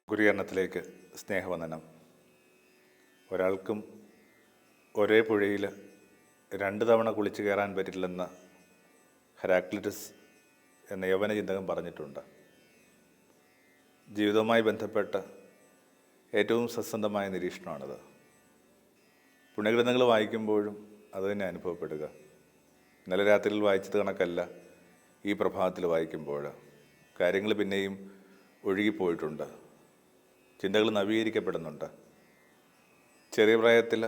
ഗുരുകരണത്തിലേക്ക് സ്നേഹവന്ദനം. ഒരാൾക്കും ഒരേ പുഴയിൽ 2 തവണ കുളിച്ചു കയറാൻ പറ്റില്ലെന്ന് ഹെരാക്ലിറ്റസ് എന്ന യവന ചിന്തകൻ പറഞ്ഞിട്ടുണ്ട്. ജീവിതവുമായി ബന്ധപ്പെട്ട ഏറ്റവും സത്യസന്ധമായ നിരീക്ഷണമാണത്. പുണ്യഗ്രന്ഥങ്ങൾ വായിക്കുമ്പോഴും അതുതന്നെ അനുഭവപ്പെടുക. ഇന്നലെ രാത്രിയിൽ വായിച്ചത് കണക്കല്ല ഈ പ്രഭാതത്തിൽ വായിക്കുമ്പോൾ കാര്യങ്ങൾ പിന്നെയും ഒഴുകിപ്പോയിട്ടുണ്ട്. ചിന്തകൾ നവീകരിക്കപ്പെടുന്നുണ്ട്. ചെറിയ പ്രായത്തിൽ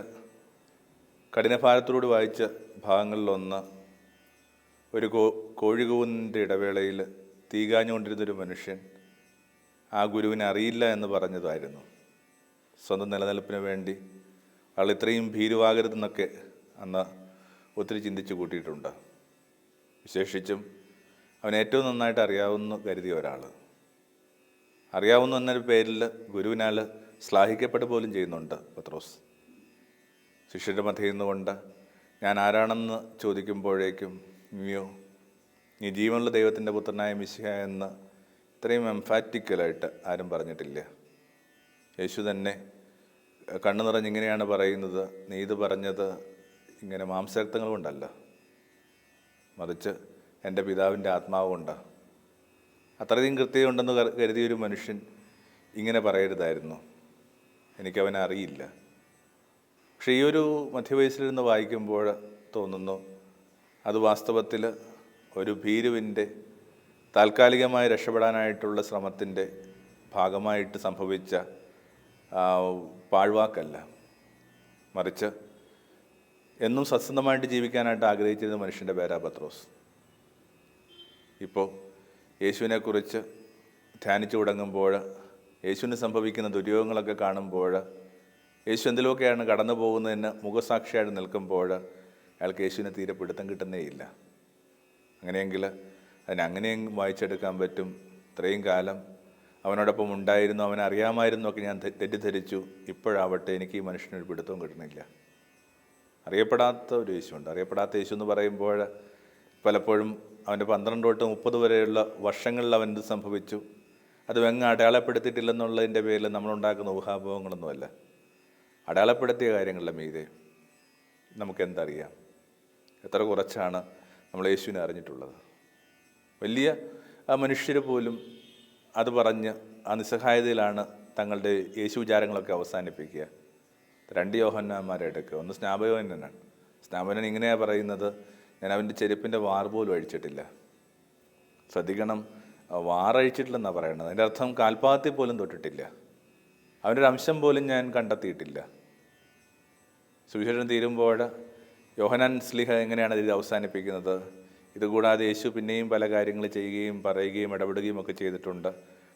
കഠിനഭാരത്തോട് വായിച്ച ഭാഗങ്ങളിലൊന്ന് ഒരു കോഴികൂവിൻ്റെ ഇടവേളയിൽ തീകാഞ്ഞുകൊണ്ടിരുന്നൊരു മനുഷ്യൻ ആ ഗുരുവിനെ അറിയില്ല എന്ന് പറഞ്ഞതായിരുന്നു. സ്വന്തം നിലനിൽപ്പിന് വേണ്ടി ആൾ ഇത്രയും ഭീരുവാകരുതെന്നൊക്കെ അന്ന് ഒത്തിരി ചിന്തിച്ചു കൂട്ടിയിട്ടുണ്ട്. വിശേഷിച്ചും അവൻ ഏറ്റവും നന്നായിട്ട് അറിയാവുന്ന കരുതിയ ഒരാൾ, അറിയാവുന്ന എന്നൊരു പേരിൽ ഗുരുവിനാൽ ശ്ലാഘിക്കപ്പെടുക പോലും ചെയ്യുന്നുണ്ട് പത്രോസ്. ശിഷ്യരുടെ മധ്യയിൽ നിന്നുകൊണ്ട് ഞാൻ ആരാണെന്ന് ചോദിക്കുമ്പോഴേക്കും നീ ജീവനുള്ള ദൈവത്തിൻ്റെ പുത്രനായ മിശിഹ എന്ന് ഇത്രയും എംഫാറ്റിക്കലായിട്ട് ആരും പറഞ്ഞിട്ടില്ല. യേശു തന്നെ കണ്ണു നിറഞ്ഞിങ്ങനെയാണ് പറയുന്നത്, നീ ഇത് പറഞ്ഞത് ഇങ്ങനെ മാംസരക്തങ്ങൾ കൊണ്ടല്ല, മറിച്ച് എൻ്റെ പിതാവിൻ്റെ ആത്മാവ് കൊണ്ട്. അത്രയധികം കൃത്യതയുണ്ടെന്ന് കരുതിയൊരു മനുഷ്യൻ ഇങ്ങനെ പറയരുതായിരുന്നു, എനിക്കവനെ അറിയില്ല. പക്ഷേ ഈ ഒരു മധ്യവയസ്സിലിരുന്ന് വായിക്കുമ്പോൾ തോന്നുന്നു അത് വാസ്തവത്തിൽ ഒരു ഭീരുവിൻ്റെ താൽക്കാലികമായി രക്ഷപ്പെടാനായിട്ടുള്ള ശ്രമത്തിൻ്റെ ഭാഗമായിട്ട് സംഭവിച്ച പാഴ്വാക്കല്ല, മറിച്ച് എന്നും സത്യസന്ധമായിട്ട് ജീവിക്കാനായിട്ട് ആഗ്രഹിച്ചിരുന്ന മനുഷ്യൻ്റെ പേരാ പത്രോസ്. ഇപ്പോൾ യേശുവിനെക്കുറിച്ച് ധ്യാനിച്ചു തുടങ്ങുമ്പോൾ, യേശുവിന് സംഭവിക്കുന്ന ദുര്യോഗങ്ങളൊക്കെ കാണുമ്പോൾ, യേശു എന്തിലൊക്കെയാണ് കടന്നു പോകുന്നതിന് മുഖസാക്ഷിയായിട്ട് നിൽക്കുമ്പോൾ അയാൾക്ക് യേശുവിനെ തീരെ പിടുത്തം കിട്ടുന്നേയില്ല. അങ്ങനെയെങ്കിൽ അതിനങ്ങനെയും വായിച്ചെടുക്കാൻ പറ്റും. ഇത്രയും കാലം അവനോടൊപ്പം ഉണ്ടായിരുന്നു, അവനെ അറിയാമായിരുന്നു ഒക്കെ ഞാൻ തെറ്റിദ്ധരിച്ചു, ഇപ്പോഴാവട്ടെ എനിക്ക് ഈ മനുഷ്യനൊരു പിടുത്തവും കിട്ടുന്നില്ല. അറിയപ്പെടാത്ത ഒരു യേശുണ്ട്. അറിയപ്പെടാത്ത യേശു എന്ന് പറയുമ്പോൾ പലപ്പോഴും അവൻ്റെ 12 തൊട്ട് 30 വരെയുള്ള വർഷങ്ങളിൽ അവന് സംഭവിച്ചു. അത് വെങ്ങ് അടയാളപ്പെടുത്തിയിട്ടില്ലെന്നുള്ളതിൻ്റെ പേരിൽ നമ്മളുണ്ടാക്കുന്ന ഊഹാഭോഗങ്ങളൊന്നുമല്ല. അടയാളപ്പെടുത്തിയ കാര്യങ്ങളുടെ മീതെ നമുക്കെന്തറിയാം? എത്ര കുറച്ചാണ് നമ്മൾ യേശുവിനെ അറിഞ്ഞിട്ടുള്ളത്? വലിയ മനുഷ്യർ പോലും അത് പറഞ്ഞ് ആ നിസ്സഹായതയിലാണ് തങ്ങളുടെ യേശു വിചാരങ്ങളൊക്കെ അവസാനിപ്പിക്കുക. 2 യോഹന്നാന്മാരെ എടുക്കുക. ഒന്ന് സ്നാപയോഹന്നാനാണ്. സ്നാപയോഹന്നാൻ ഇങ്ങനെയാണ് പറയുന്നത്, ഞാൻ അവൻ്റെ ചെരുപ്പിൻ്റെ വാർ പോലും അഴിച്ചിട്ടില്ല. ശ്രദ്ധിക്കണം, വാറഴിച്ചിട്ടില്ലെന്നാണ് പറയണത്. അതിൻ്റെ അർത്ഥം കാൽപാദത്തിൽ പോലും തൊട്ടിട്ടില്ല. അവൻ്റെ ഒരു അംശം പോലും ഞാൻ കണ്ടെത്തിയിട്ടില്ല. സുവിശേഷം തീരുമ്പോൾ യോഹന്നാൻ ശ്ലീഹ എങ്ങനെയാണ് ഇത് അവസാനിപ്പിക്കുന്നത്? ഇതുകൂടാതെ യേശു പിന്നെയും പല കാര്യങ്ങൾ ചെയ്യുകയും പറയുകയും ഇടപെടുകയും ഒക്കെ ചെയ്തിട്ടുണ്ട്.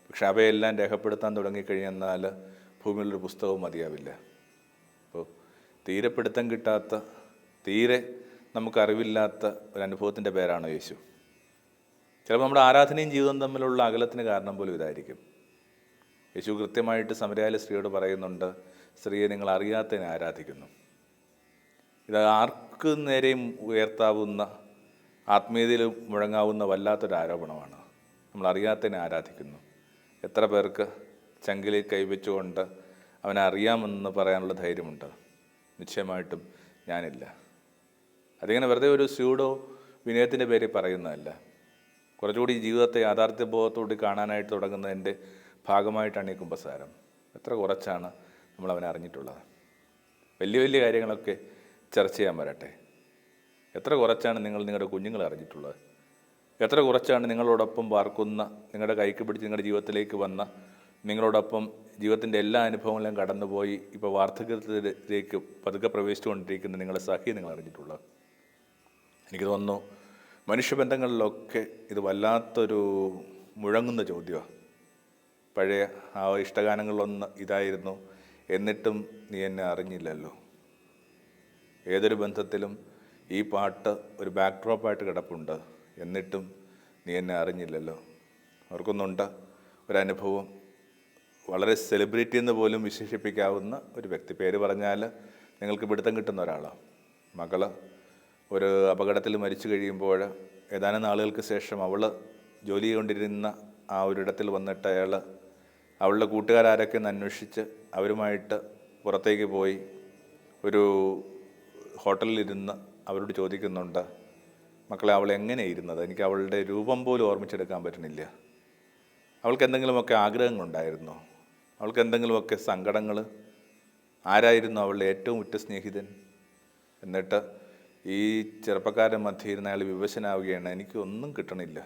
പക്ഷെ അവയെല്ലാം രേഖപ്പെടുത്താൻ തുടങ്ങിക്കഴിഞ്ഞെന്നാൽ ഭൂമിയിലൊരു പുസ്തകവും മതിയാവില്ല. അപ്പോൾ തീരെ പിടുത്തം കിട്ടാത്ത, തീരെ നമുക്കറിവില്ലാത്ത ഒരു അനുഭവത്തിൻ്റെ പേരാണ് യേശു. ചിലപ്പോൾ നമ്മുടെ ആരാധനയും ജീവിതവും തമ്മിലുള്ള അകലത്തിന് കാരണം പോലും ഇതായിരിക്കും. യേശു കൃത്യമായിട്ട് സമരയായ സ്ത്രീയോട് പറയുന്നുണ്ട്, സ്ത്രീയെ നിങ്ങൾ അറിയാത്തതിനെ ആരാധിക്കുന്നു. ഇത് ആർക്ക് നേരെയും ഉയർത്താവുന്ന, ആത്മീയതയിൽ മുഴങ്ങാവുന്ന വല്ലാത്തൊരു ആരോപണമാണ്. നമ്മൾ അറിയാത്തതിനെ ആരാധിക്കുന്നു. എത്ര പേർക്ക് ചങ്കിലേക്ക് കൈവച്ചുകൊണ്ട് അവനെ അറിയാമെന്ന് പറയാനുള്ള ധൈര്യമുണ്ട്? നിശ്ചയമായിട്ടും ഞാനില്ല. അതിങ്ങനെ വെറുതെ ഒരു സ്യൂഡോ വിനയത്തിൻ്റെ പേരിൽ പറയുന്നതല്ല. കുറച്ചുകൂടി ജീവിതത്തെ യാഥാർത്ഥ്യബോധത്തോടെ കാണാനായിട്ട് തുടങ്ങുന്നതിൻ്റെ ഭാഗമായിട്ടാണ് ഈ കുമ്പസാരം. എത്ര കുറച്ചാണ് നമ്മളവനെ അറിഞ്ഞിട്ടുള്ളത്? വലിയ വലിയ കാര്യങ്ങളൊക്കെ ചർച്ച ചെയ്യാൻ വരട്ടെ. എത്ര കുറച്ചാണ് നിങ്ങളുടെ കുഞ്ഞുങ്ങളെ അറിഞ്ഞിട്ടുള്ളത്? എത്ര കുറച്ചാണ് നിങ്ങളോടൊപ്പം പാർക്കുന്ന, നിങ്ങളുടെ കൈക്ക് പിടിച്ച് നിങ്ങളുടെ ജീവിതത്തിലേക്ക് വന്ന, നിങ്ങളോടൊപ്പം ജീവിതത്തിൻ്റെ എല്ലാ അനുഭവങ്ങളും കടന്നുപോയി ഇപ്പോൾ വാർദ്ധക്യത്തിലേക്ക് പതുക്കെ പ്രവേശിച്ചുകൊണ്ടിരിക്കുന്ന നിങ്ങളുടെ സഖി നിങ്ങൾ അറിഞ്ഞിട്ടുള്ളത്? എനിക്ക് തോന്നുന്നു മനുഷ്യബന്ധങ്ങളിലൊക്കെ ഇത് വല്ലാത്തൊരു മുഴങ്ങുന്ന ചോദ്യമാണ്. പഴയ ആ ഇഷ്ടഗാനങ്ങളിലൊന്ന് ഇതായിരുന്നു, എന്നിട്ടും നീ എന്നെ അറിഞ്ഞില്ലല്ലോ. ഏതൊരു ബന്ധത്തിലും ഈ പാട്ട് ഒരു ബാക്ക്ഡ്രോപ്പായിട്ട് കിടപ്പുണ്ട്, എന്നിട്ടും നീ എന്നെ അറിഞ്ഞില്ലല്ലോ. അവർക്കൊന്നുണ്ട് ഒരനുഭവം, വളരെ സെലിബ്രിറ്റി എന്ന് പോലും വിശേഷിപ്പിക്കാവുന്ന ഒരു വ്യക്തി. പേര് പറഞ്ഞാൽ നിങ്ങൾക്ക് പിടുത്തം കിട്ടുന്ന ഒരാളാണ്. മകള് ഒരു അപകടത്തിൽ മരിച്ചു കഴിയുമ്പോൾ ഏതാനും നാളുകൾക്ക് ശേഷം അവൾ ജോലി ചെയ്തുകൊണ്ടിരുന്ന ആ ഒരിടത്തിൽ വന്നിട്ട് അയാൾ അവളുടെ കൂട്ടുകാരൊക്കെയെന്ന് അന്വേഷിച്ച് അവരുമായിട്ട് പുറത്തേക്ക് പോയി ഒരു ഹോട്ടലിലിരുന്ന് അവരോട് ചോദിക്കുന്നുണ്ട്, മക്കളെ അവൾ എങ്ങനെയാണ് ഇരുന്നത്? എനിക്ക് അവളുടെ രൂപം പോലും ഓർമ്മിച്ചെടുക്കാൻ പറ്റുന്നില്ല. അവൾക്ക് എന്തെങ്കിലുമൊക്കെ ആഗ്രഹങ്ങളുണ്ടായിരുന്നോ? അവൾക്ക് എന്തെങ്കിലുമൊക്കെ സങ്കടങ്ങൾ? ആരായിരുന്നു അവളുടെ ഏറ്റവും ഉറ്റ സ്നേഹിതൻ? എന്നിട്ട് ഈ ചെറുപ്പക്കാരൻ മധ്യേ ഇരുന്ന് അയാൾ വിവശനാവുകയാണ്, എനിക്കൊന്നും കിട്ടണില്ല.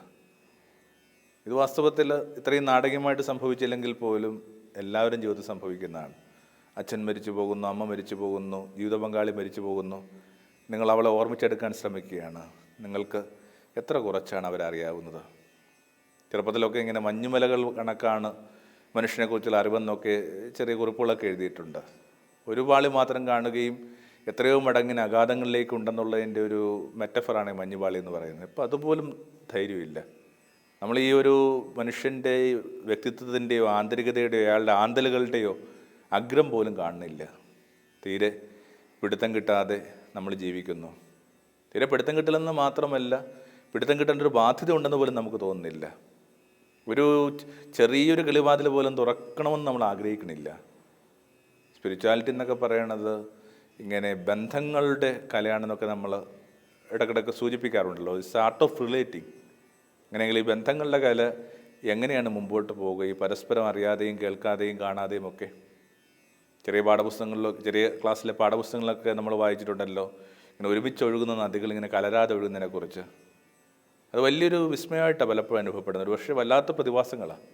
ഇത് വാസ്തവത്തിൽ ഇത്രയും നാടകീയമായിട്ട് സംഭവിച്ചില്ലെങ്കിൽ പോലും എല്ലാവരും ജീവിതത്തിൽ സംഭവിക്കുന്നതാണ്. അച്ഛൻ മരിച്ചു പോകുന്നു, അമ്മ മരിച്ചു പോകുന്നു, ജീവിത പങ്കാളി മരിച്ചു പോകുന്നു. നിങ്ങൾ അവളെ ഓർമ്മിച്ചെടുക്കാൻ ശ്രമിക്കുകയാണ്. നിങ്ങൾക്ക് എത്ര കുറച്ചാണ് അവരെ അറിയാവുന്നത്? ചെറുപ്പത്തിലൊക്കെ ഇങ്ങനെ മഞ്ഞുമലകൾ കണക്കാണ് മനുഷ്യനെക്കുറിച്ചുള്ള അറിവെന്നൊക്കെ ചെറിയ കുറിപ്പുകളൊക്കെ എഴുതിയിട്ടുണ്ട്. ഒരു പാളി മാത്രം കാണുകയും എത്രയോ മടങ്ങിന് അഗാധങ്ങളിലേക്ക് ഉണ്ടെന്നുള്ളതിൻ്റെ ഒരു മെറ്റഫറാണ് മഞ്ഞുപാളി എന്ന് പറയുന്നത്. ഇപ്പം അതുപോലും ധൈര്യമില്ല. നമ്മൾ ഈ ഒരു മനുഷ്യൻ്റെ വ്യക്തിത്വത്തിൻ്റെയോ ആന്തരികതയുടെയോ അയാളുടെ ആന്തലുകളുടെയോ അഗ്രം പോലും കാണുന്നില്ല. തീരെ പിടുത്തം കിട്ടാതെ നമ്മൾ ജീവിക്കുന്നു. തീരെ പിടുത്തം കിട്ടില്ലെന്ന് മാത്രമല്ല, പിടുത്തം കിട്ടേണ്ട ഒരു ബാധ്യത ഉണ്ടെന്ന് പോലും നമുക്ക് തോന്നുന്നില്ല. ഒരു ചെറിയൊരു കിളിവാതിൽ പോലും തുറക്കണമെന്ന് നമ്മൾ ആഗ്രഹിക്കണില്ല. സ്പിരിച്വാലിറ്റി എന്നൊക്കെ പറയണത് ഇങ്ങനെ ബന്ധങ്ങളുടെ കലയാണെന്നൊക്കെ നമ്മൾ ഇടയ്ക്കിടയ്ക്ക് സൂചിപ്പിക്കാറുണ്ടല്ലോ. It's art of relating. അങ്ങനെയെങ്കിൽ ഈ ബന്ധങ്ങളുടെ കല എങ്ങനെയാണ് മുമ്പോട്ട് പോവുക? ഈ പരസ്പരം അറിയാതെയും കേൾക്കാതെയും കാണാതെയും ഒക്കെ. ചെറിയ ക്ലാസ്സിലെ പാഠപുസ്തകങ്ങളൊക്കെ നമ്മൾ വായിച്ചിട്ടുണ്ടല്ലോ, ഇങ്ങനെ ഒരുമിച്ച് ഒഴുകുന്ന നദികൾ ഇങ്ങനെ കലരാതെ ഒഴുകുന്നതിനെക്കുറിച്ച്. അത് വലിയൊരു വിസ്മയമായിട്ടാണ് പലപ്പോഴും അനുഭവപ്പെടുന്നത്. ഒരു പക്ഷേ വല്ലാത്ത പ്രതിഭാസങ്ങളാണ്.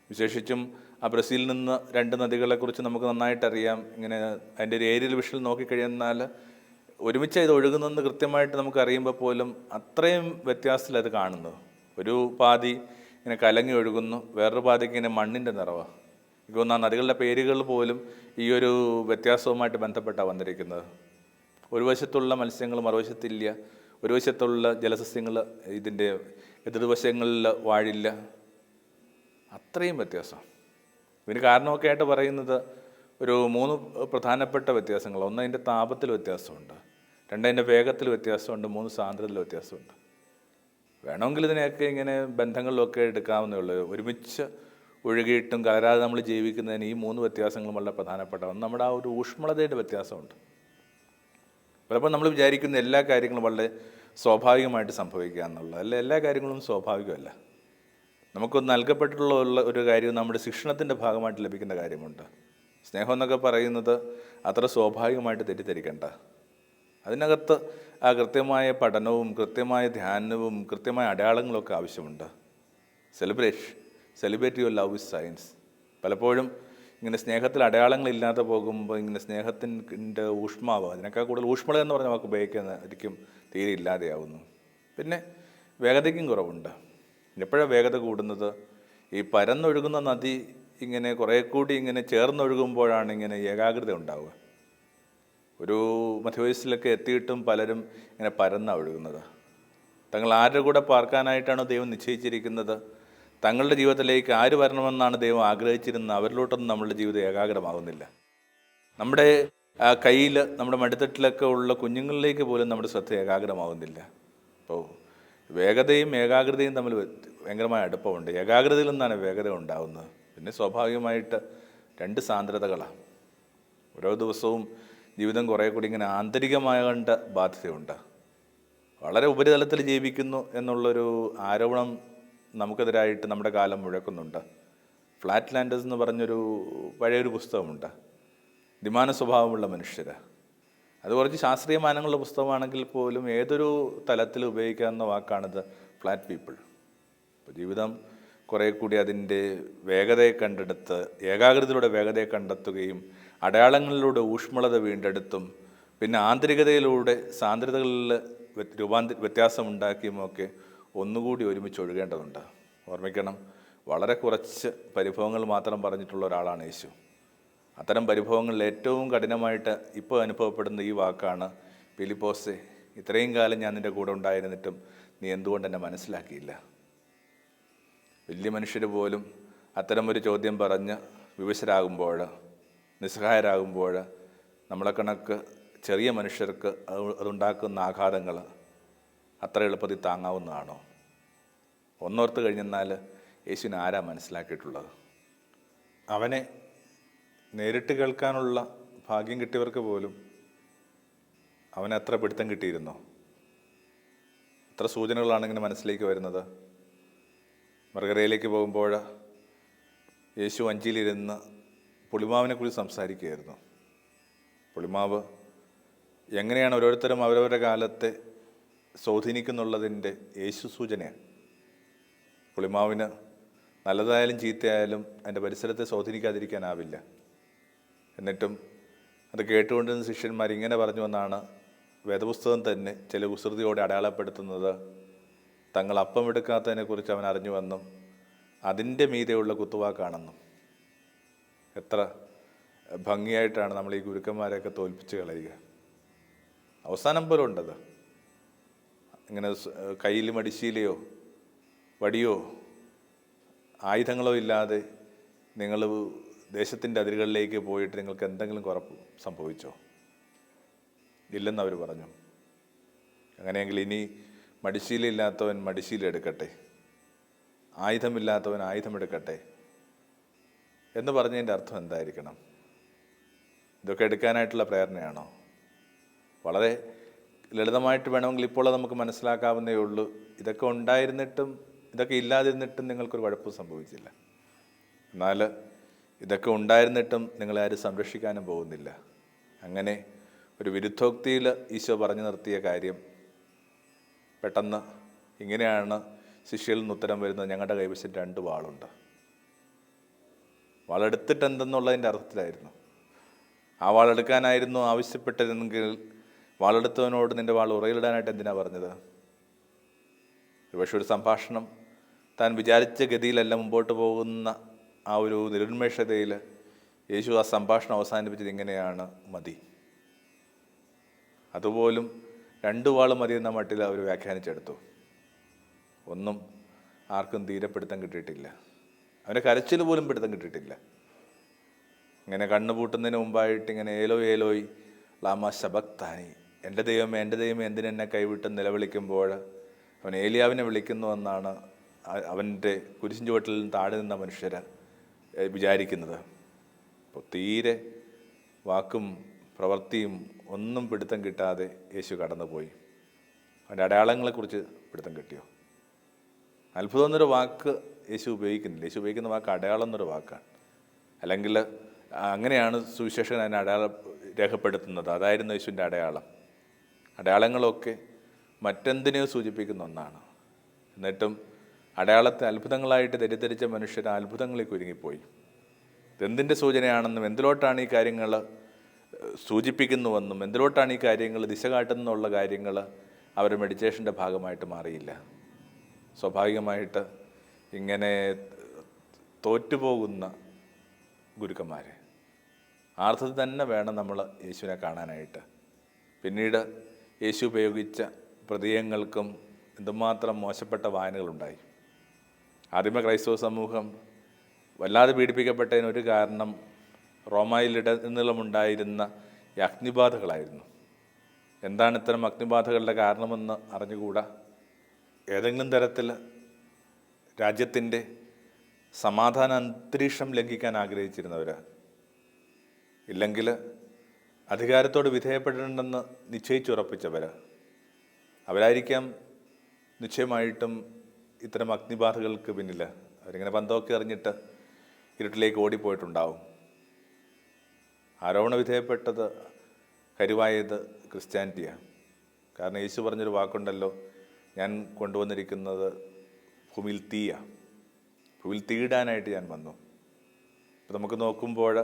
വിശേഷിച്ചും ആ ബ്രസീലിൽ നിന്ന് 2 നദികളെക്കുറിച്ച് നമുക്ക് നന്നായിട്ടറിയാം. ഇങ്ങനെ അതിൻ്റെ ഒരു ഏരിയൽ വിഷൽ നോക്കിക്കഴിഞ്ഞാൽ ഒരുമിച്ച് ഇത് ഒഴുകുന്നതെന്ന് കൃത്യമായിട്ട് നമുക്ക് അറിയുമ്പോൾ പോലും അത്രയും വ്യത്യാസത്തിൽ അത് കാണുന്നത്. ഒരു പാതി ഇങ്ങനെ കലങ്ങി ഒഴുകുന്നു, വേറൊരു പാതിക്ക് ഇങ്ങനെ മണ്ണിൻ്റെ നിറവാണ്. എനിക്ക് തോന്നുന്നു ആ നദികളുടെ പേരുകൾ പോലും ഈ ഒരു വ്യത്യാസവുമായിട്ട് ബന്ധപ്പെട്ടാണ് വന്നിരിക്കുന്നത്. ഒരു വശത്തുള്ള മത്സ്യങ്ങൾ മറുവശത്തില്ല, ഒരു വശത്തുള്ള ജലസസ്യങ്ങൾ ഇതിൻ്റെ എതിർവശങ്ങളിൽ വാഴില്ല. അത്രയും വ്യത്യാസം. ഇതിന് കാരണമൊക്കെ ആയിട്ട് പറയുന്നത് ഒരു 3 പ്രധാനപ്പെട്ട വ്യത്യാസങ്ങൾ. 1, അതിൻ്റെ താപത്തിൽ വ്യത്യാസമുണ്ട്. 2, അതിൻ്റെ വേഗത്തിൽ വ്യത്യാസമുണ്ട്. 3, സാന്ദ്രതയിൽ വ്യത്യാസമുണ്ട്. വേണമെങ്കിൽ ഇതിനെയൊക്കെ ഇങ്ങനെ ബന്ധങ്ങളിലൊക്കെ എടുക്കാവുന്നേ ഉള്ളൂ. ഒരുമിച്ച് ഒഴുകിയിട്ടും കലരാതെ നമ്മൾ ജീവിക്കുന്നതിന് ഈ 3 വ്യത്യാസങ്ങളും വളരെ പ്രധാനപ്പെട്ട. ഒന്ന്, നമ്മുടെ ആ ഒരു ഊഷ്മളതയുടെ വ്യത്യാസമുണ്ട്. പലപ്പോൾ നമ്മൾ വിചാരിക്കുന്ന എല്ലാ കാര്യങ്ങളും വളരെ സ്വാഭാവികമായിട്ട് സംഭവിക്കുക എന്നുള്ളത്. എല്ലാ കാര്യങ്ങളും സ്വാഭാവികമല്ല. നമുക്ക് നൽകപ്പെട്ടിട്ടുള്ള ഒരു കാര്യം നമ്മുടെ ശിക്ഷണത്തിൻ്റെ ഭാഗമായിട്ട് ലഭിക്കുന്ന കാര്യമുണ്ട്. സ്നേഹം എന്നൊക്കെ പറയുന്നത് അത്ര സ്വാഭാവികമായിട്ട് തെറ്റിദ്ധരിക്കേണ്ട. അതിനകത്ത് ആ കൃത്യമായ പഠനവും കൃത്യമായ ധ്യാനവും കൃത്യമായ അടയാളങ്ങളൊക്കെ ആവശ്യമുണ്ട്. Celebrate your love with science. പലപ്പോഴും ഇങ്ങനെ സ്നേഹത്തിൽ അടയാളങ്ങളില്ലാതെ പോകുമ്പോൾ ഇങ്ങനെ സ്നേഹത്തിൻ്റെ ഊഷ്മാവ്, അതിനേക്കാൾ കൂടുതൽ ഊഷ്മള എന്ന് പറഞ്ഞ വാക്ക് ഉപയോഗിക്കുന്നതായിരിക്കും, തീരെ ഇല്ലാതെയാവുന്നു. പിന്നെ വേഗതയ്ക്കും കുറവുണ്ട്. എപ്പോഴാണ് വേഗത കൂടുന്നത്? ഈ പരന്നൊഴുകുന്ന നദി ഇങ്ങനെ കുറേ കൂടി ഇങ്ങനെ ചേർന്നൊഴുകുമ്പോഴാണ് ഇങ്ങനെ ഏകാഗ്രത ഉണ്ടാവുക. ഒരു മധ്യവയസ്സിലൊക്കെ എത്തിയിട്ടും പലരും ഇങ്ങനെ പരന്നാണ് ഒഴുകുന്നത്. തങ്ങൾ ആരുടെ കൂടെ പാർക്കാനായിട്ടാണോ ദൈവം നിശ്ചയിച്ചിരിക്കുന്നത്, തങ്ങളുടെ ജീവിതത്തിലേക്ക് ആര് വരണമെന്നാണ് ദൈവം ആഗ്രഹിച്ചിരുന്നത്, അവരിലോട്ടൊന്നും നമ്മളുടെ ജീവിതം ഏകാഗ്രമാകുന്നില്ല. നമ്മുടെ കയ്യിൽ, നമ്മുടെ മടിത്തട്ടിലൊക്കെ ഉള്ള കുഞ്ഞുങ്ങളിലേക്ക് പോലും നമ്മുടെ ശ്രദ്ധ ഏകാഗ്രമാകുന്നില്ല. അപ്പോൾ വേഗതയും ഏകാഗ്രതയും തമ്മിൽ ഭയങ്കരമായ അടുപ്പമുണ്ട്. ഏകാഗ്രതയിൽ നിന്നാണ് വേഗത ഉണ്ടാകുന്നത്. പിന്നെ സ്വാഭാവികമായിട്ട് 2 സാന്ദ്രതകളാണ്. ഓരോ ദിവസവും ജീവിതം കുറേ കൂടി ഇങ്ങനെ ആന്തരികമാകേണ്ട ബാധ്യതയുണ്ട്. വളരെ ഉപരിതലത്തിൽ ജീവിക്കുന്നു എന്നുള്ളൊരു ആരോപണം നമുക്കെതിരായിട്ട് നമ്മുടെ കാലം മുഴക്കുന്നുണ്ട്. ഫ്ലാറ്റ് ലാൻഡേഴ്സ് എന്ന് പറഞ്ഞൊരു പഴയൊരു പുസ്തകമുണ്ട്. ദ്വിമാന സ്വഭാവമുള്ള മനുഷ്യർ. അത് കുറച്ച് ശാസ്ത്രീയ മാനങ്ങളുള്ള പുസ്തകമാണെങ്കിൽ പോലും ഏതൊരു തലത്തിൽ ഉപയോഗിക്കാവുന്ന വാക്കാണിത്, ഫ്ലാറ്റ് പീപ്പിൾ. അപ്പോൾ ജീവിതം കുറേ കൂടി അതിൻ്റെ വേഗതയെ കണ്ടെടുത്ത്, ഏകാഗ്രതയിലൂടെ വേഗതയെ കണ്ടെത്തുകയും അടയാളങ്ങളിലൂടെ ഊഷ്മളത വീണ്ടെടുത്തും പിന്നെ ആന്തരികതയിലൂടെ സാന്ദ്രതകളിൽ വ്യത്യാസം ഉണ്ടാക്കിയുമൊക്കെ ഒന്നുകൂടി ഒരുമിച്ച് ഒഴുകേണ്ടതുണ്ട്. ഓർമ്മിക്കണം, വളരെ കുറച്ച് പരിഭവങ്ങൾ മാത്രം പറഞ്ഞിട്ടുള്ള ഒരാളാണ് യേശു. അത്തരം പരിഭവങ്ങളിൽ ഏറ്റവും കഠിനമായിട്ട് ഇപ്പോൾ അനുഭവപ്പെടുന്ന ഈ വാക്കാണ്, ഫിലിപ്പോസേ, ഇത്രയും കാലം ഞാൻ നിൻ്റെ കൂടെ ഉണ്ടായിരുന്നിട്ടും നീ എന്തുകൊണ്ട് എന്നെ മനസ്സിലാക്കിയില്ല? വലിയ മനുഷ്യർ പോലും അത്തരമൊരു ചോദ്യം പറഞ്ഞ് വിവശരാകുമ്പോൾ, നിസ്സഹായരാകുമ്പോൾ, നമ്മളെ കണക്ക് ചെറിയ മനുഷ്യർക്ക് അതുണ്ടാക്കുന്ന ആഘാതങ്ങൾ അത്ര എളുപ്പത്തിൽ താങ്ങാവുന്നതാണോ? ഒന്നോർത്ത് കഴിഞ്ഞെന്നാൽ യേശുവിനെ ആരാ മനസ്സിലാക്കിയിട്ടുള്ളത്? അവനെ നേരിട്ട് കേൾക്കാനുള്ള ഭാഗ്യം കിട്ടിയവർക്ക് പോലും അവനെ അത്ര പിടുത്തം കിട്ടിയിരുന്നോ? എത്ര സൂചനകളാണ് ഇങ്ങനെ മനസ്സിലേക്ക് വരുന്നത്. മർഗരയിലേക്ക് പോകുമ്പോൾ യേശു വഞ്ചിയിലിരുന്ന് പുളിമാവിനെക്കുറിച്ച് സംസാരിക്കുകയായിരുന്നു. പുളിമാവ് എങ്ങനെയാണ് ഓരോരുത്തരും അവരവരുടെ കാലത്തെ സ്വാധീനിക്കുന്നുള്ളതിൻ്റെ യേശു സൂചനയാണ്. പുളിമാവിന് നല്ലതായാലും ചീത്തയായാലും അതിൻ്റെ പരിസരത്തെ സ്വാധീനിക്കാതിരിക്കാനാവില്ല. എന്നിട്ടും അത് കേട്ടുകൊണ്ടിരുന്ന ശിഷ്യന്മാർ ഇങ്ങനെ പറഞ്ഞു എന്നാണ് വേദപുസ്തകം തന്നെ ചില കുസൃതിയോടെ അടയാളപ്പെടുത്തുന്നത്. തങ്ങൾ അപ്പം എടുക്കാത്തതിനെക്കുറിച്ച് അവൻ അറിഞ്ഞുവെന്നും അതിൻ്റെ മീതെയുള്ള കുത്തുവാക്കാണെന്നും. എത്ര ഭംഗിയായിട്ടാണ് നമ്മൾ ഈ ഗുരുക്കന്മാരെയൊക്കെ തോൽപ്പിച്ച് കളയുക. അവസാനം പോലും ഉണ്ടത്. ഇങ്ങനെ കയ്യിൽ മടിശീലയോ വടിയോ ആയുധങ്ങളോ ഇല്ലാതെ നിങ്ങൾ ദേശത്തിൻ്റെ അതിരുകളിലേക്ക് പോയിട്ട് നിങ്ങൾക്ക് എന്തെങ്കിലും കുറവ് സംഭവിച്ചോ? ഇല്ലെന്ന് അവർ പറഞ്ഞു. അങ്ങനെയെങ്കിൽ ഇനി മടിശീലയില്ലാത്തവൻ മടിശീല എടുക്കട്ടെ, ആയുധമില്ലാത്തവൻ ആയുധമെടുക്കട്ടെ എന്ന് പറഞ്ഞതിൻ്റെ അർത്ഥം എന്തായിരിക്കണം? ഇതൊക്കെ എടുക്കാനായിട്ടുള്ള പ്രേരണയാണോ? വളരെ ലളിതമായിട്ട് വേണമെങ്കിൽ ഇപ്പോൾ നമുക്ക് മനസ്സിലാക്കാവുന്നേ ഉള്ളൂ. ഇതൊക്കെ ഉണ്ടായിരുന്നിട്ടും ഇതൊക്കെ ഇല്ലാതിരുന്നിട്ടും നിങ്ങൾക്കൊരു കുഴപ്പവും സംഭവിച്ചില്ല. എന്നാൽ ഇതൊക്കെ ഉണ്ടായിരുന്നിട്ടും നിങ്ങളെ ആരും സംരക്ഷിക്കാനും പോകുന്നില്ല. അങ്ങനെ ഒരു വിരുദ്ധോക്തിയിൽ ഈശോ പറഞ്ഞു നിർത്തിയ കാര്യം പെട്ടെന്ന് ഇങ്ങനെയാണ് ശിഷ്യരിൽ നിന്ന് ഉത്തരം വരുന്നത്. ഞങ്ങളുടെ കൈവശം 2 വാളുണ്ട്. വാളെടുത്തിട്ട് എന്തെന്നുള്ളതിൻ്റെ അർത്ഥത്തിലായിരുന്നു. ആ വാളെടുക്കാനായിരുന്നു ആവശ്യപ്പെട്ടിരുന്നെങ്കിൽ വാളെടുത്തവനോട് നിൻ്റെ വാൾ ഉറയിലിടാനായിട്ട് എന്തിനാണ് പറഞ്ഞത്? പക്ഷെ ഒരു സംഭാഷണം താൻ വിചാരിച്ച ഗതിയിലല്ല മുമ്പോട്ട് പോകുന്ന ആ ഒരു നിരുന്മേഷതയിൽ യേശു ആ സംഭാഷണം അവസാനിപ്പിച്ചത് ഇങ്ങനെയാണ്: മതി. അതുപോലും 2 വാൾ മതി എന്ന മട്ടിൽ അവർ വ്യാഖ്യാനിച്ചെടുത്തു. ഒന്നും ആർക്കും തീരെ പിടുത്തം കിട്ടിയിട്ടില്ല. അവൻ്റെ കരച്ചിൽ പോലും പിടുത്തം കിട്ടിയിട്ടില്ല. ഇങ്ങനെ കണ്ണുപൂട്ടുന്നതിന് മുമ്പായിട്ട് ഇങ്ങനെ ഏലോയ് ഏലോയ് ലാമ ശബക്താനി, എൻ്റെ ദൈവമേ എന്തിനെന്നെ കൈവിട്ട് നിലവിളിക്കുമ്പോൾ അവൻ ഏലിയാവിനെ വിളിക്കുന്നു എന്നാണ് അവൻ്റെ കുരിശിൻ ചുവട്ടിൽ നിന്ന് താഴെ നിന്ന മനുഷ്യർ വിചാരിക്കുന്നത്. അപ്പോൾ തീരെ വാക്കും പ്രവൃത്തിയും ഒന്നും പിടുത്തം കിട്ടാതെ യേശു കടന്നുപോയി. അവൻ്റെ അടയാളങ്ങളെക്കുറിച്ച് പിടുത്തം കിട്ടിയോ? അത്ഭുതം എന്നൊരു വാക്ക് യേശു ഉപയോഗിക്കുന്നില്ല. യേശു ഉപയോഗിക്കുന്ന വാക്ക് അടയാളം എന്നൊരു വാക്കാണ്. അല്ലെങ്കിൽ അങ്ങനെയാണ് സുവിശേഷകൻ അതിനെ രേഖപ്പെടുത്തുന്നത്. അതായിരുന്നു യേശുവിൻ്റെ അടയാളം. അടയാളങ്ങളൊക്കെ മറ്റെന്തിനെയോ സൂചിപ്പിക്കുന്ന ഒന്നാണ്. എന്നിട്ടും അടയാളത്തെ അത്ഭുതങ്ങളായിട്ട് തെറ്റിദ്ധരിച്ച മനുഷ്യർ അത്ഭുതങ്ങളിലേക്ക് ഒരുങ്ങിപ്പോയി. ഇതെന്തിൻ്റെ സൂചനയാണെന്നും എന്തിലോട്ടാണ് ഈ കാര്യങ്ങൾ സൂചിപ്പിക്കുന്നുവെന്നും എന്തിലോട്ടാണ് ഈ കാര്യങ്ങൾ ദിശ കാട്ടുന്നുള്ള കാര്യങ്ങൾ അവരുടെ മെഡിറ്റേഷൻ്റെ ഭാഗമായിട്ട് മാറിയില്ല. സ്വാഭാവികമായിട്ട് ഇങ്ങനെ തോറ്റുപോകുന്ന ഗുരുക്കന്മാരെ ആ അർത്ഥത്തിൽ തന്നെ വേണം നമ്മൾ യേശുവിനെ കാണാനായിട്ട്. പിന്നീട് യേശു ഉപയോഗിച്ച പ്രതീകങ്ങൾക്കും എന്തുമാത്രം മോശപ്പെട്ട വായനകളുണ്ടായി. ആദ്യമേ ക്രൈസ്തവ സമൂഹം വല്ലാതെ പീഡിപ്പിക്കപ്പെട്ടതിനൊരു കാരണം റോമായിലിടനീളമുണ്ടായിരുന്ന ഈ അഗ്നിബാധകളായിരുന്നു. എന്താണ് ഇത്തരം അഗ്നിബാധകളുടെ കാരണമെന്ന് അറിഞ്ഞുകൂടാ. ഏതെങ്കിലും തരത്തിൽ രാജ്യത്തിൻ്റെ സമാധാന അന്തരീക്ഷം ലംഘിക്കാൻ ആഗ്രഹിച്ചിരുന്നവർ, ഇല്ലെങ്കിൽ അധികാരത്തോട് വിധേയപ്പെടേണ്ടെന്ന് നിശ്ചയിച്ചുറപ്പിച്ചവർ, അവരായിരിക്കാം നിശ്ചയമായിട്ടും ഇത്തരം അഗ്നിബാധകൾക്ക് പിന്നിൽ. അവരിങ്ങനെ പന്തമൊക്കെ എറിഞ്ഞിട്ട് ഇരുട്ടിലേക്ക് ഓടിപ്പോയിട്ടുണ്ടാവും. ആരോപണ വിധേയപ്പെട്ടത് കരുവായത് ക്രിസ്ത്യാനിറ്റിയാണ്. കാരണം യേശു പറഞ്ഞൊരു വാക്കുണ്ടല്ലോ, ഞാൻ കൊണ്ടുവന്നിരിക്കുന്നത് ഭൂമിയിൽ തീയാണ്, ഭൂമിയിൽ തീയിടാനായിട്ട് ഞാൻ വന്നു. അപ്പം നമുക്ക് നോക്കുമ്പോൾ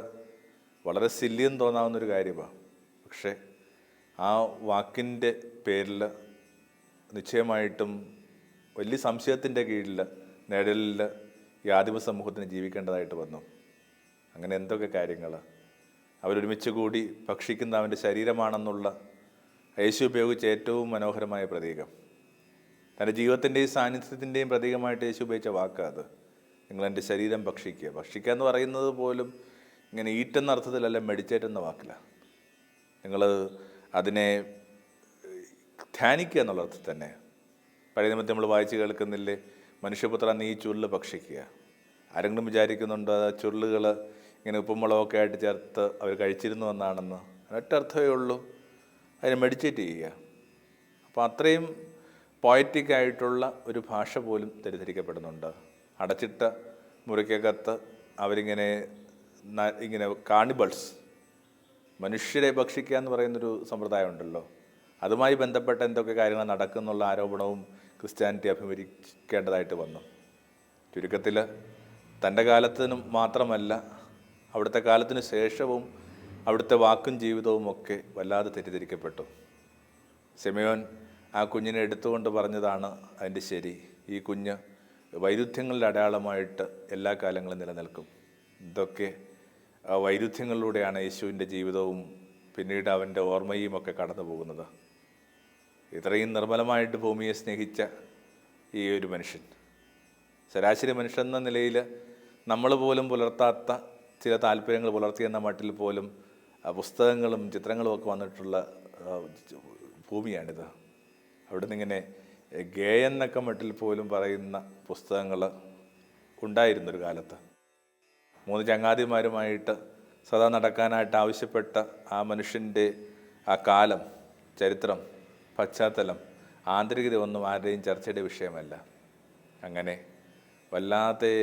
വളരെ സില്ലിയം തോന്നാവുന്നൊരു കാര്യമാണ്. പക്ഷേ ആ വാക്കിൻ്റെ പേരിൽ നിശ്ചയമായിട്ടും വലിയ സംശയത്തിൻ്റെ കീഴിൽ നിഴലിൽ ഈ ആദിമ സമൂഹത്തിന് ജീവിക്കേണ്ടതായിട്ട് വന്നു. അങ്ങനെ എന്തൊക്കെ കാര്യങ്ങൾ അവരൊരുമിച്ച് കൂടി ഭക്ഷിക്കുന്ന അവൻ്റെ ശരീരമാണെന്നുള്ള യേശു ഉപയോഗിച്ച ഏറ്റവും മനോഹരമായ പ്രതീകം, തൻ്റെ ജീവിതത്തിൻ്റെയും സാന്നിധ്യത്തിൻ്റെയും പ്രതീകമായിട്ട് യേശു ഉപയോഗിച്ച വാക്കാണ് അത്. നിങ്ങളെൻ്റെ ശരീരം ഭക്ഷിക്കുക. ഭക്ഷിക്കുക എന്ന് പറയുന്നത് പോലും ഇങ്ങനെ ഈറ്റെന്ന അർത്ഥത്തിലല്ല, മെഡിറ്റേറ്റ് എന്ന വാക്കിലാണ്. നിങ്ങൾ അതിനെ ധ്യാനിക്കുക എന്നുള്ള അർത്ഥത്തിൽ തന്നെ. പഴയ നിമിത്തം നമ്മൾ വായിച്ച് കേൾക്കുന്നില്ലേ, മനുഷ്യപുത്ര നീ ചുരുള് ഭക്ഷിക്കുക. ആരെങ്കിലും വിചാരിക്കുന്നുണ്ടോ ചുരുളുകൾ ഇങ്ങനെ ഉപ്പും മുളകൊക്കെ ആയിട്ട് ചേർത്ത് അവർ കഴിച്ചിരുന്നു എന്നാണെന്ന്? ഒറ്റ അർത്ഥമേ ഉള്ളൂ, അതിനെ മെഡിറ്റേറ്റ് ചെയ്യുക. അപ്പോൾ അത്രയും പോയറ്റിക്കായിട്ടുള്ള ഒരു ഭാഷ പോലും തെറ്റിദ്ധരിക്കപ്പെടുന്നുണ്ട്. അടച്ചിട്ട മുറിക്കകത്ത് അവരിങ്ങനെ ഇങ്ങനെ കാണിബൾസ്, മനുഷ്യരെ ഭക്ഷിക്കുക എന്ന് പറയുന്നൊരു സമ്പ്രദായം ഉണ്ടല്ലോ, അതുമായി ബന്ധപ്പെട്ട എന്തൊക്കെ കാര്യങ്ങൾ നടക്കുന്നുള്ള ആരോപണവും ക്രിസ്ത്യാനിറ്റി അഭിമുഖീകരിക്കേണ്ടതായിട്ട് വന്നു. ചുരുക്കത്തിൽ തൻ്റെ കാലത്തിനും മാത്രമല്ല, അവിടുത്തെ കാലത്തിന് ശേഷവും അവിടുത്തെ വാക്കും ജീവിതവും ഒക്കെ വല്ലാതെ തെറ്റിദ്ധരിക്കപ്പെട്ടു. സിമെയോൻ ആ കുഞ്ഞിനെ എടുത്തുകൊണ്ട് പറഞ്ഞതാണ് അതിൻ്റെ ശരി. ഈ കുഞ്ഞ് വൈരുദ്ധ്യങ്ങളുടെ അടയാളമായിട്ട് എല്ലാ കാലങ്ങളും നിലനിൽക്കും. ഇതൊക്കെ വൈരുദ്ധ്യങ്ങളിലൂടെയാണ് യേശുവിൻ്റെ ജീവിതവും പിന്നീട് അവൻ്റെ ഓർമ്മയും ഒക്കെ കടന്നു പോകുന്നത്. ഇത്രയും നിർമ്മലമായിട്ട് ഭൂമിയെ സ്നേഹിച്ച ഈ ഒരു മനുഷ്യൻ, ശരാശരി മനുഷ്യൻ എന്ന നിലയിൽ നമ്മൾ പോലും പുലർത്താത്ത ചില താല്പര്യങ്ങൾ പുലർത്തിയെന്ന മട്ടിൽ പോലും പുസ്തകങ്ങളും ചിത്രങ്ങളും ഒക്കെ വന്നിട്ടുള്ള ഭൂമിയാണിത്. അവിടെ നിന്നിങ്ങനെ ഗേ എന്നൊക്കെ മട്ടിൽ പോലും പറയുന്ന പുസ്തകങ്ങൾ ഉണ്ടായിരുന്നൊരു കാലത്ത്. 3 ചങ്ങാതിമാരുമായിട്ട് സദാ നടക്കാനായിട്ട് ആവശ്യപ്പെട്ട ആ മനുഷ്യൻ്റെ ആ കാലം, ചരിത്രം, പശ്ചാത്തലം, ആന്തരികത ഒന്നും ആരുടെയും ചർച്ചയുടെ വിഷയമല്ല. അങ്ങനെ വല്ലാതെ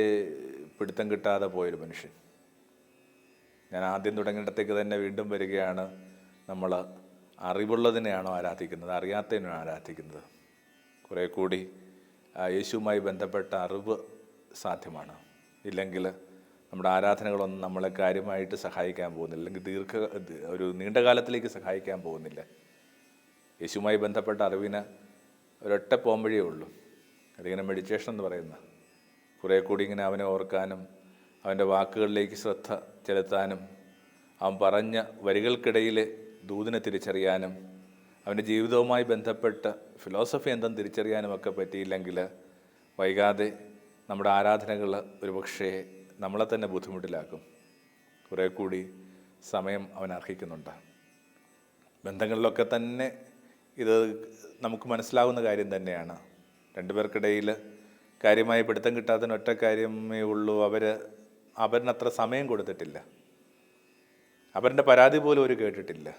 പിടുത്തം കിട്ടാതെ പോയൊരു മനുഷ്യൻ. ഞാൻ ആദ്യം തുടങ്ങിയിടത്തേക്ക് തന്നെ വീണ്ടും വരികയാണ്. നമ്മൾ അറിവുള്ളതിനെയാണോ ആരാധിക്കുന്നത്, അറിയാത്തതിനാണോ ആരാധിക്കുന്നത്? കുറേ കൂടി യേശുവുമായി ബന്ധപ്പെട്ട അറിവ് സാധ്യമാണ്. ഇല്ലെങ്കിൽ നമ്മുടെ ആരാധനകളൊന്നും നമ്മളെ കാര്യമായിട്ട് സഹായിക്കാൻ പോകുന്നില്ല, അല്ലെങ്കിൽ ഒരു നീണ്ട കാലത്തിലേക്ക് സഹായിക്കാൻ പോകുന്നില്ല. യേശുവുമായി ബന്ധപ്പെട്ട അറിവിന് ഒരൊറ്റ പോംവഴിയേ ഉള്ളൂ. അതിങ്ങനെ മെഡിറ്റേഷൻ എന്ന് പറയുന്ന, കുറേ കൂടി ഇങ്ങനെ അവനെ ഓർക്കാനും അവൻ്റെ വാക്കുകളിലേക്ക് ശ്രദ്ധ ചെലുത്താനും അവൻ പറഞ്ഞ വരികൾക്കിടയിൽ ദൂതിനെ തിരിച്ചറിയാനും അവൻ്റെ ജീവിതവുമായി ബന്ധപ്പെട്ട ഫിലോസഫി എന്തെന്ന് തിരിച്ചറിയാനും ഒക്കെ പറ്റിയില്ലെങ്കിൽ വൈകാതെ നമ്മുടെ ആരാധനകൾ ഒരുപക്ഷേ നമ്മളെ തന്നെ ബുദ്ധിമുട്ടിലാക്കും. കുറേ കൂടി സമയം അവൻ അർഹിക്കുന്നുണ്ട്. ബന്ധങ്ങളിലൊക്കെ തന്നെ ഇത് നമുക്ക് മനസ്സിലാവുന്ന കാര്യം തന്നെയാണ്. രണ്ടുപേർക്കിടയിൽ കാര്യമായി പിടുത്തം കിട്ടാത്തതിന് ഒറ്റ കാര്യമേ ഉള്ളൂ, അവരിനത്ര സമയം കൊടുത്തിട്ടില്ല. അവരുടെ പരാതി പോലും അവർ കേട്ടിട്ടില്ല.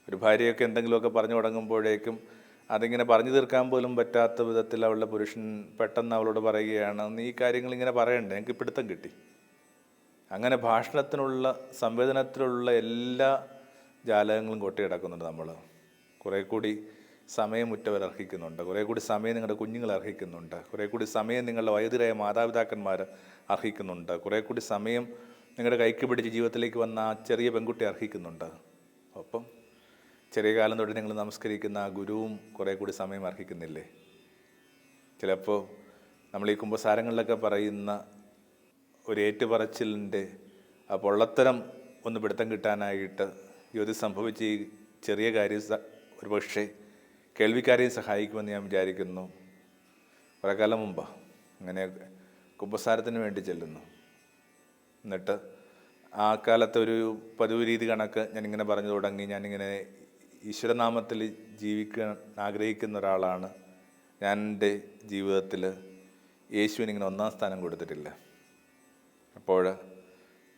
ഒരു ഭാര്യയൊക്കെ എന്തെങ്കിലുമൊക്കെ പറഞ്ഞു തുടങ്ങുമ്പോഴേക്കും അതിങ്ങനെ പറഞ്ഞു തീർക്കാൻ പോലും പറ്റാത്ത വിധത്തിൽ അവളുടെ പുരുഷൻ പെട്ടെന്ന് അവളോട് പറയുകയാണ്, നീ കാര്യങ്ങൾ ഇങ്ങനെ പറയണ്ടേ, എനിക്ക് പിടുത്തം കിട്ടി. അങ്ങനെ ഭാഷണത്തിനുള്ള സംവേദനത്തിലുള്ള എല്ലാ ജാലകങ്ങളും കൊട്ടിയടക്കുന്നുണ്ട് നമ്മൾ. കുറേ കൂടി സമയം ഉറ്റവർ അർഹിക്കുന്നുണ്ട്. കുറേ കൂടി സമയം നിങ്ങളുടെ കുഞ്ഞുങ്ങൾ അർഹിക്കുന്നുണ്ട്. കുറേ കൂടി സമയം നിങ്ങളുടെ വൈദ്യരായ മാതാപിതാക്കന്മാർ അർഹിക്കുന്നുണ്ട്. കുറേ കൂടി സമയം നിങ്ങളുടെ കൈക്ക് പിടിച്ച് ജീവിതത്തിലേക്ക് വന്ന ആ ചെറിയ പെൺകുട്ടി അർഹിക്കുന്നുണ്ട്. ഒപ്പം ചെറിയ കാലം തൊട്ട് നിങ്ങൾ നമസ്കരിക്കുന്ന ആ ഗുരുവും കുറേ കൂടി സമയം അർഹിക്കുന്നില്ലേ? ചിലപ്പോൾ നമ്മൾ ഈ കുമ്പസാരങ്ങളിലൊക്കെ പറയുന്ന ഒരു ഏറ്റുപറച്ചിലിൻ്റെ ആ പൊള്ളത്തരം ഒന്ന് പിടുത്തം കിട്ടാനായിട്ട് യുവതി സംഭവിച്ച ഈ ചെറിയ കാര്യം ഒരു പക്ഷേ കേൾവിക്കാരെയും സഹായിക്കുമെന്ന് ഞാൻ വിചാരിക്കുന്നു. കുറേ കാലം മുമ്പ് അങ്ങനെ കുമ്പസാരത്തിന് വേണ്ടി ചെല്ലുന്നു. എന്നിട്ട് ആ കാലത്തെ ഒരു പതിവ് രീതി കണക്ക് ഞാനിങ്ങനെ പറഞ്ഞു തുടങ്ങി, ഞാനിങ്ങനെ ഈശ്വരനാമത്തിൽ ജീവിക്കാൻ ആഗ്രഹിക്കുന്ന ഒരാളാണ്. ഞാൻ എൻ്റെ ജീവിതത്തിൽ യേശുവിനിങ്ങനെ 1-ാം സ്ഥാനം കൊടുത്തിട്ടില്ല. അപ്പോൾ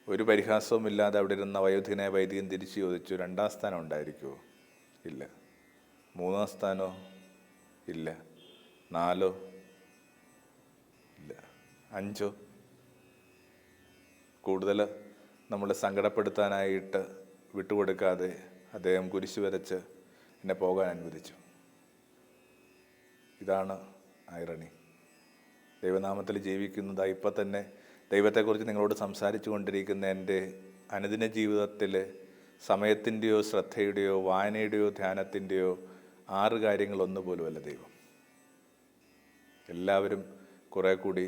ഒരു പരിഹാസവും ഇല്ലാതെ അവിടെ ഇരുന്ന വയോധികനായ വൈദികൻ തിരിച്ചു ചോദിച്ചു, 2-ാം സ്ഥാനം ഉണ്ടായിരിക്കുമോ? ഇല്ല. 3-ാം സ്ഥാനോ? ഇല്ല. 4 ഇല്ല. 5 കൂടുതൽ നമ്മളെ സങ്കടപ്പെടുത്താനായിട്ട് വിട്ടുകൊടുക്കാതെ അദ്ദേഹം കുരിശ് വരച്ച് എന്നെ പോകാൻ അനുവദിച്ചു. ഇതാണ് ഐറണി. ദൈവനാമത്തിൽ ജീവിക്കുന്നത് ഇപ്പം തന്നെ ദൈവത്തെക്കുറിച്ച് നിങ്ങളോട് സംസാരിച്ചു കൊണ്ടിരിക്കുന്ന എൻ്റെ അനുദിന ജീവിതത്തിൽ സമയത്തിൻ്റെയോ ശ്രദ്ധയുടെയോ വായനയുടെയോ ധ്യാനത്തിൻ്റെയോ 6 കാര്യങ്ങളൊന്നുപോലുമല്ല ദൈവം. എല്ലാവരും കുറേ കൂടി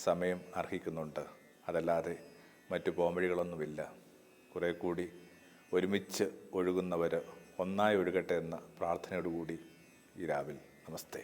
സമയം അർഹിക്കുന്നുണ്ട്. അതല്ലാതെ മറ്റു പോംവഴികളൊന്നുമില്ല. കുറേ കൂടി ഒരുമിച്ച് ഒഴുകുന്നവർ ഒന്നായി ഒഴുകട്ടെ എന്ന പ്രാർത്ഥനയോടുകൂടി ഈ രാവിലെ നമസ്തേ.